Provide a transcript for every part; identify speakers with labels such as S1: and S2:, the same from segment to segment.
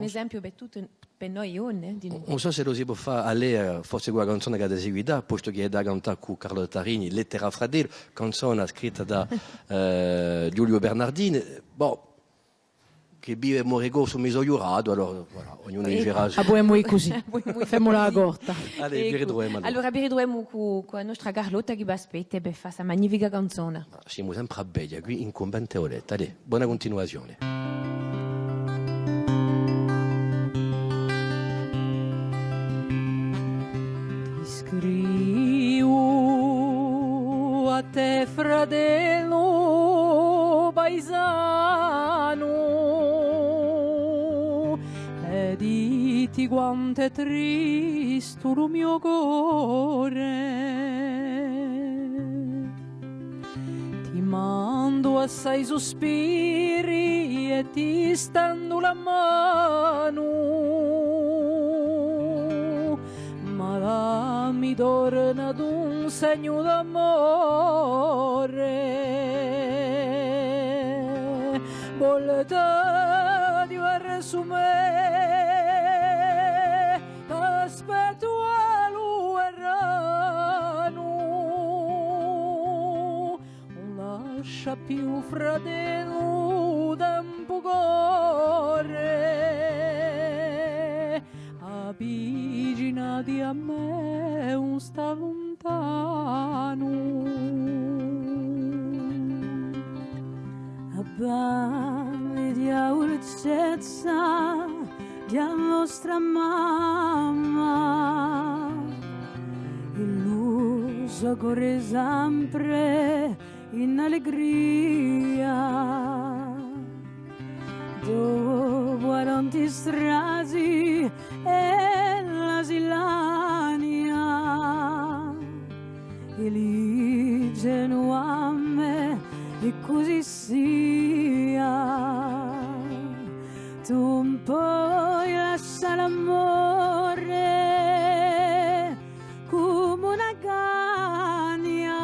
S1: Un esempio per tutti, per noi,
S2: non so se lo si può fare a lei, forse quella canzone che ha eseguita, posto che è da cantare con Carlo Tarini, Lettera Fratello, canzone scritta da Giulio Bernardini. Boh, che vive e muore su meso giurato, allora voilà, ognuno digerà.
S3: A voi è così, facciamo la corta.
S2: Allora, vi ritroviamo.
S1: Allora, vi ritroviamo con la nostra Carlotta che vi aspetta per fare questa magnifica canzone.
S2: Siamo sempre a Beglia, qui in Convente Oletta. Allora, buona continuazione.
S3: Scrivo a te, fratello paesano, e diti quanto è triste il mio cuore. Ti mando assai sospiri e ti stendo la mano, ma mi torna ad un segno d'amore. Volta di guerra su me, t'aspetto a luerano, non lascia più fratello tempo corre, avvicinati a me un sta lontano. Abbavi di dolcezza della nostra mamma, illuso corre sempre in allegria, dopo a tanti strati e la Silania, eligeno a me e così sia. Tu non puoi lasciare l'amore come una cagna,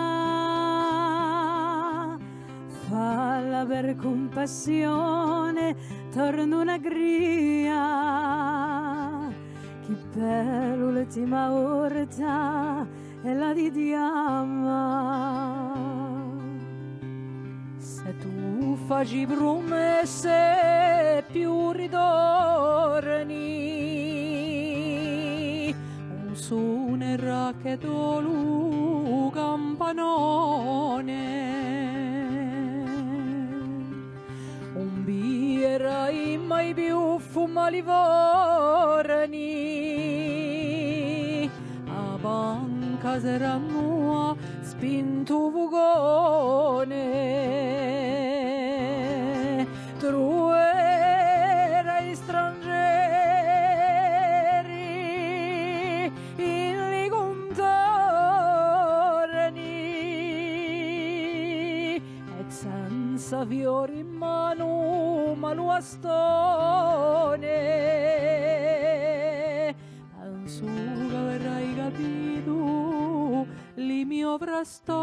S3: falla per compassione, torna una gria. Che bello l'ultima orta e la di diamma. Se tu faci promesse più ritorni, un suonerà che dolu campanone, un bierai mai più fuma livorni, a banca sarà nuova spinto vugone, troverai strangeri in li contorni, e senza fiori in mano ma lo astone, penso che avrai capito li mio frastorni,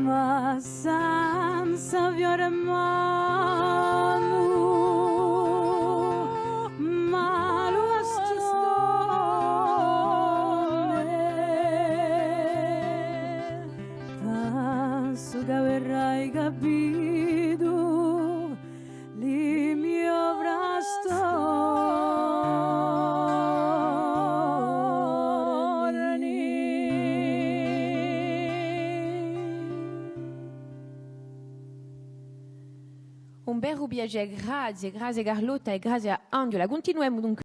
S3: ma senza fiore in mano, ma lo astone, penso che avrai capito li mio frastorni.
S1: Un bel piacere, grazie Carlotta e grazie a Angela. Continuiamo dunque.